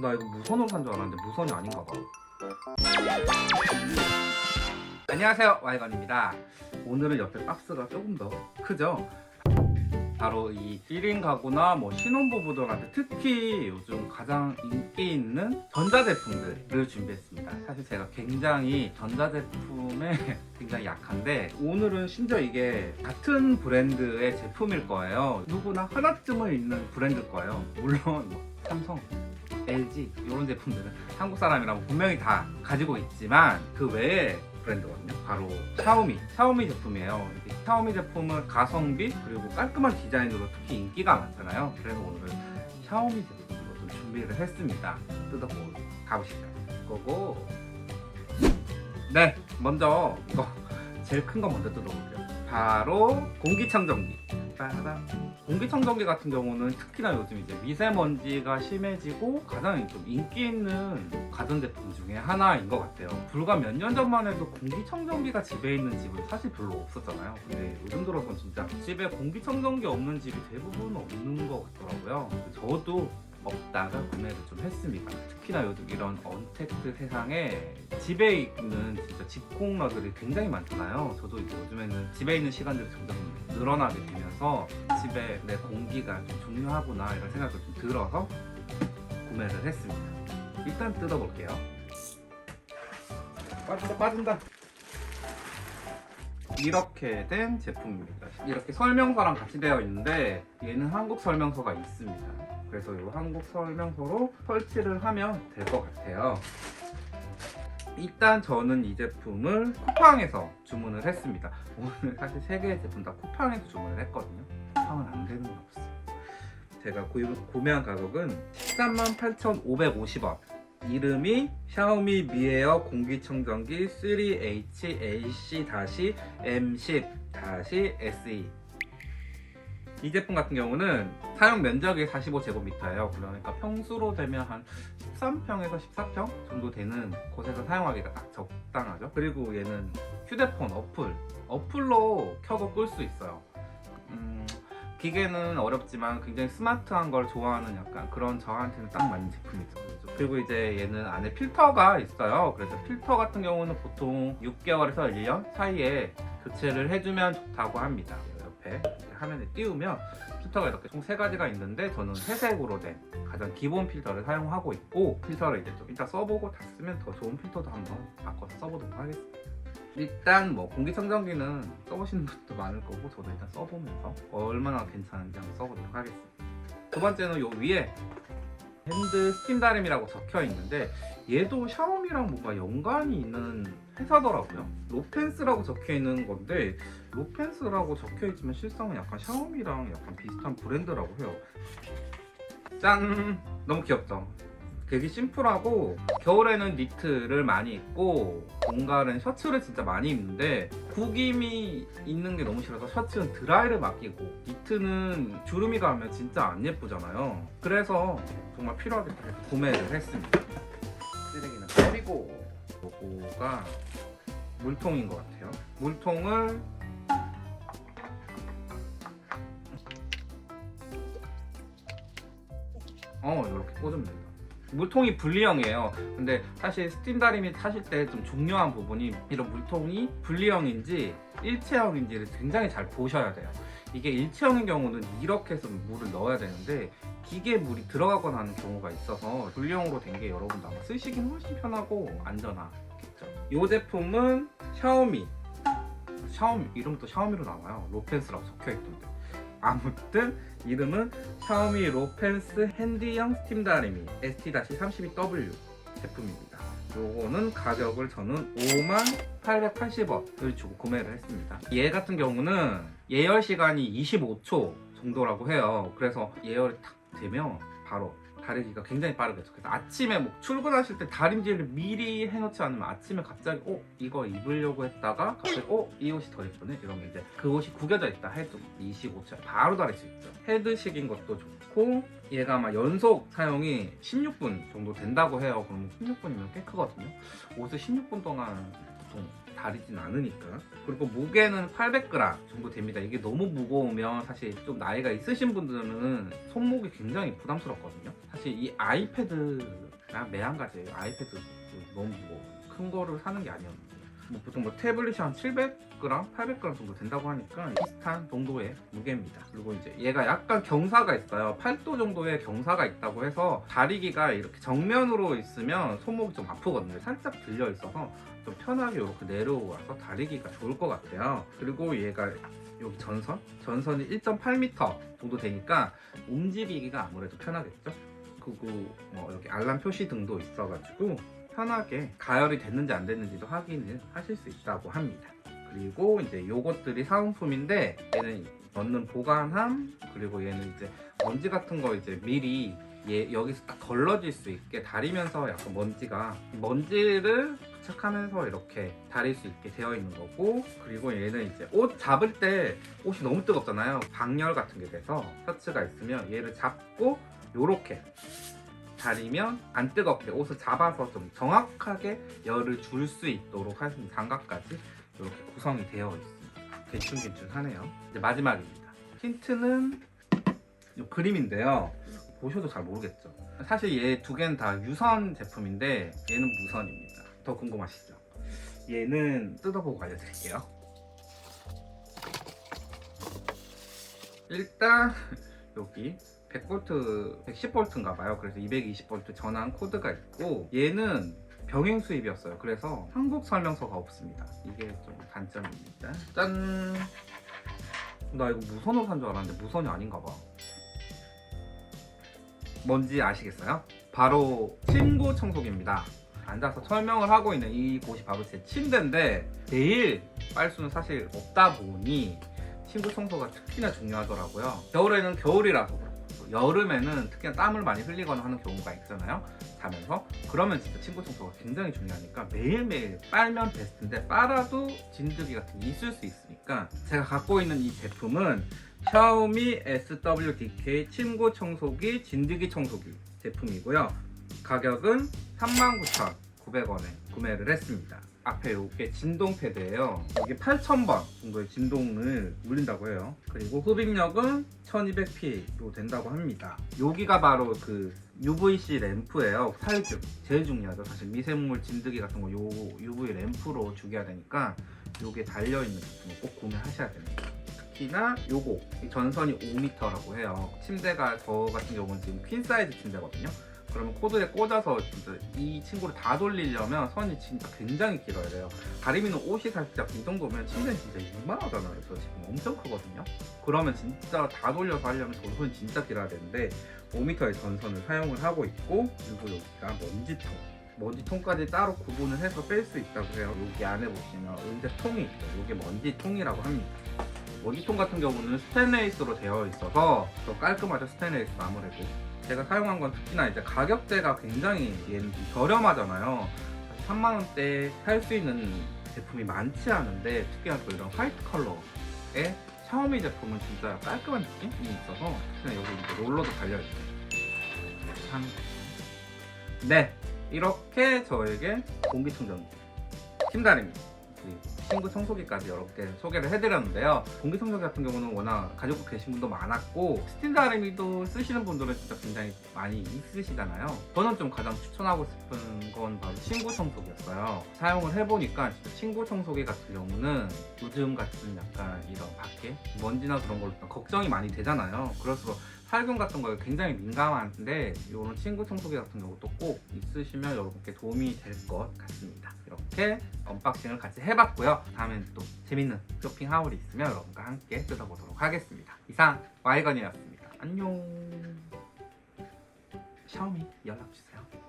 나 이거 무선으로 산 줄 알았는데 무선이 아닌가 봐. 안녕하세요, 와이건입니다. 오늘은 옆에 박스가 조금 더 크죠? 바로 이 1인 가구나 뭐 신혼부부들한테 특히 요즘 가장 인기 있는 전자제품들을 준비했습니다. 사실 제가 굉장히 전자제품에 굉장히 약한데 오늘은 심지어 이게 같은 브랜드의 제품일 거예요. 누구나 하나쯤은 있는 브랜드일 거예요. 물론 뭐 삼성, LG 이런 제품들은 한국 사람이라면 분명히 다 가지고 있지만 그 외에 브랜드거든요. 바로 샤오미 제품이에요. 이 샤오미 제품은 가성비 그리고 깔끔한 디자인으로 특히 인기가 많잖아요. 그래서 오늘 샤오미 제품으로 좀 준비를 했습니다. 뜯어보고 가보시죠. 고고. 네, 먼저 이거 제일 큰 거 먼저 뜯어볼게요. 바로 공기청정기. 빠밤. 공기청정기 같은 경우는 특히나 요즘 이제 미세먼지가 심해지고 가장 좀 인기 있는 가전제품 중에 하나인 것 같아요. 불과 몇 년 전만 해도 공기청정기가 집에 있는 집은 사실 별로 없었잖아요. 근데 요즘 들어서는 진짜 집에 공기청정기 없는 집이 대부분 없는 것 같더라고요. 저도 없다가 구매를 좀 했습니다. 특히나 요즘 이런 언택트 세상에 집에 있는 진짜 집공러들이 굉장히 많잖아요. 저도 이제 요즘에는 집에 있는 시간들이 점점 늘어나게 되면서 집에 내 공기가 좀 중요하구나 이런 생각을 좀 들어서 구매를 했습니다. 일단 뜯어볼게요. 빠진다. 이렇게 된 제품입니다. 이렇게 설명서랑 같이 되어 있는데 얘는 한국 설명서가 있습니다. 그래서 이 한국 설명서로 설치를 하면 될 것 같아요. 일단 저는 이 제품을 쿠팡에서 주문을 했습니다. 오늘 사실 3개의 제품 다 쿠팡에서 주문을 했거든요. 쿠팡은 안 되는 게 없어요. 제가 구매한 가격은 138,550원. 이름이 샤오미 미에어 공기청정기 3HC-MC-M10-SE. 이 제품 같은 경우는 사용 면적이 45제곱미터예요. 그러니까 평수로 되면 한 13평에서 14평 정도 되는 곳에서 사용하기가 딱 적당하죠. 그리고 얘는 휴대폰 어플로 켜도 끌 수 있어요. 기계는 어렵지만 굉장히 스마트한 걸 좋아하는 약간 그런 저한테는 딱 맞는 제품이죠. 그리고 이제 얘는 안에 필터가 있어요. 그래서 필터 같은 경우는 보통 6개월에서 1년 사이에 교체를 해주면 좋다고 합니다. 옆에 이렇게 화면에 띄우면 필터가 이렇게 총 3가지가 있는데 저는 회색으로 된 가장 기본 필터를 사용하고 있고, 필터를 이제 좀 이따 써보고 다 쓰면 더 좋은 필터도 한번 바꿔서 써보도록 하겠습니다. 일단 뭐 공기청정기는 써보시는 분도 많을 거고 저도 일단 써보면서 얼마나 괜찮은지 한번 써보도록 하겠습니다. 두 번째는 요 위에 핸드 스팀 다림이라고 적혀 있는데 얘도 샤오미랑 뭔가 연관이 있는 회사더라고요. 로펜스라고 적혀 있는 건데 로펜스라고 적혀 있지만 실상은 약간 샤오미랑 약간 비슷한 브랜드라고 해요. 짠! 너무 귀엽죠? 되게 심플하고 겨울에는 니트를 많이 입고 봄가을은 셔츠를 진짜 많이 입는데 구김이 있는 게 너무 싫어서 셔츠는 드라이를 맡기고 니트는 주름이 가면 진짜 안 예쁘잖아요. 그래서 정말 필요하겠다 해서 구매를 했습니다. 쓰레기는 버리고, 요거가 물통인 것 같아요. 물통을 이렇게 꽂으면 됩니다. 물통이 분리형이에요. 근데 사실 스팀 다림이 타실 때 좀 중요한 부분이 이런 물통이 분리형인지 일체형인지를 굉장히 잘 보셔야 돼요. 이게 일체형인 경우는 이렇게 해서 물을 넣어야 되는데 기계에 물이 들어가거나 하는 경우가 있어서 분리형으로 된 게 여러분도 아마 쓰시긴 훨씬 편하고 안전하겠죠. 이 제품은 샤오미 이름도 샤오미로 나와요. 로펜스라고 적혀있던데 아무튼 이름은 샤오미 로펜스 핸디형 스팀 다리미 ST-32W 제품입니다. 요거는 가격을 저는 58,880원을 주고 구매를 했습니다. 얘 같은 경우는 예열 시간이 25초 정도라고 해요. 그래서 예열이 탁 되면 바로 다리기가 굉장히 빠르겠죠. 그래서 아침에 뭐 출근하실 때 다림질을 미리 해놓지 않으면 아침에 갑자기 이거 입으려고 했다가 갑자기 이 옷이 더 예쁘네 이러면 이제 그 옷이 구겨져 있다 해도 25초에 바로 다릴 수 있죠. 헤드식인 것도 좋고 얘가 아마 연속 사용이 16분 정도 된다고 해요. 그러면 16분이면 꽤 크거든요. 옷을 16분 동안 보통 다리진 않으니까. 그리고 무게는 800g 정도 됩니다. 이게 너무 무거우면 사실 좀 나이가 있으신 분들은 손목이 굉장히 부담스럽거든요. 사실 이 아이패드랑 매한가지예요. 아이패드 너무 무거워. 큰 거를 사는 게 아니었는데 보통 태블릿이 한 700g, 800g 정도 된다고 하니까 비슷한 정도의 무게입니다. 그리고 이제 얘가 약간 경사가 있어요. 8도 정도의 경사가 있다고 해서 다리기가 이렇게 정면으로 있으면 손목이 좀 아프거든요. 살짝 들려 있어서 좀 편하게 이렇게 내려와서 다리기가 좋을 것 같아요. 그리고 얘가 여기 전선이 1.8m 정도 되니까 움직이기가 아무래도 편하겠죠. 그리고 여기 알람 표시 등도 있어가지고 편하게 가열이 됐는지 안 됐는지도 확인을 하실 수 있다고 합니다. 그리고 이제 요것들이 사은품인데 얘는 넣는 보관함, 그리고 얘는 이제 먼지 같은 거 이제 미리 여기서 딱 걸러질 수 있게 다리면서 약간 먼지를 부착하면서 이렇게 다릴 수 있게 되어 있는 거고, 그리고 얘는 이제 옷 잡을 때 옷이 너무 뜨겁잖아요. 방열 같은 게 돼서 셔츠가 있으면 얘를 잡고 요렇게 다리면 안 뜨겁게 옷을 잡아서 좀 정확하게 열을 줄 수 있도록 하는 장갑까지 이렇게 구성이 되어 있습니다. 괜춘하네요. 이제 마지막입니다. 힌트는 이 그림인데요. 보셔도 잘 모르겠죠. 사실 얘 두 개는 다 유선 제품인데 얘는 무선입니다. 더 궁금하시죠? 얘는 뜯어보고 알려드릴게요. 일단 여기 100V, 110V인가 봐요. 그래서 220V 전환 코드가 있고, 얘는 병행 수입이었어요. 그래서 한국 설명서가 없습니다. 이게 좀 단점입니다. 짠! 나 이거 무선으로 산 줄 알았는데 무선이 아닌가 봐. 뭔지 아시겠어요? 바로 침구 청소기입니다. 앉아서 설명을 하고 있는 이곳이 바로 제 침대인데 매일 빨 수는 사실 없다 보니 침구 청소가 특히나 중요하더라고요. 겨울에는 겨울이라서 그렇고 여름에는 특히나 땀을 많이 흘리거나 하는 경우가 있잖아요, 자면서. 그러면 진짜 침구 청소가 굉장히 중요하니까 매일매일 빨면 베스트인데 빨아도 진드기 같은 게 있을 수 있으니까 제가 갖고 있는 이 제품은 샤오미 SWDK 침구 청소기 진드기 청소기 제품이고요. 가격은 39,900원에 구매를 했습니다. 앞에 이게 진동 패드예요. 이게 8,000번 정도의 진동을 울린다고 해요. 그리고 흡입력은 1200P로 된다고 합니다. 여기가 바로 그 UVC 램프예요. 살균 제일 중요하죠. 사실 미생물 진드기 같은 거 요 UV 램프로 죽여야 되니까 요게 달려있는 제품을 꼭 구매하셔야 됩니다. 특히나 요거 전선이 5m라고 해요. 침대가 저 같은 경우는 지금 퀸 사이즈 침대거든요. 그러면 코드에 꽂아서 진짜 이 친구를 다 돌리려면 선이 진짜 굉장히 길어야 돼요. 다리미는 옷이 살짝 이 정도면 침대는 진짜 이만하잖아요. 저 지금 엄청 크거든요. 그러면 진짜 다 돌려서 하려면 전선이 진짜 길어야 되는데 5m의 전선을 사용을 하고 있고, 그리고 여기가 먼지통까지 따로 구분을 해서 뺄 수 있다고 해요. 여기 안에 보시면 은재통이 있어요. 이게 먼지통이라고 합니다. 먼지통 같은 경우는 스테인레스로 되어 있어서 더 깔끔하죠. 스테인레스 아무래도. 제가 사용한 건 특히나 이제 가격대가 굉장히 얘는 좀 저렴하잖아요. 3만원대에 살 수 있는 제품이 많지 않은데 특히나 또 이런 화이트 컬러의 샤오미 제품은 진짜 깔끔한 느낌이 있어서 특히나 여기 이제 롤러도 달려있어요. 네, 이렇게 저에게 공기청정기 침다리미 친구 청소기까지 이렇게 소개를 해드렸는데요. 공기청소기 같은 경우는 워낙 가지고 계신 분도 많았고 스팀다리미도 쓰시는 분들은 진짜 굉장히 많이 있으시잖아요. 저는 좀 가장 추천하고 싶은 건 바로 친구 청소기였어요. 사용을 해보니까 진짜 친구 청소기 같은 경우는 요즘 같은 약간 이런 밖에 먼지나 그런 걸로 걱정이 많이 되잖아요. 그럴수록 살균 같은 거에 굉장히 민감한데 이런 친구 청소기 같은 경우도 꼭 있으시면 여러분께 도움이 될 것 같습니다. 이렇게 언박싱을 같이 해봤고요. 다음엔 또 재밌는 쇼핑 하울이 있으면 여러분과 함께 뜯어보도록 하겠습니다. 이상 와이건이었습니다. 안녕. 샤오미 연락주세요.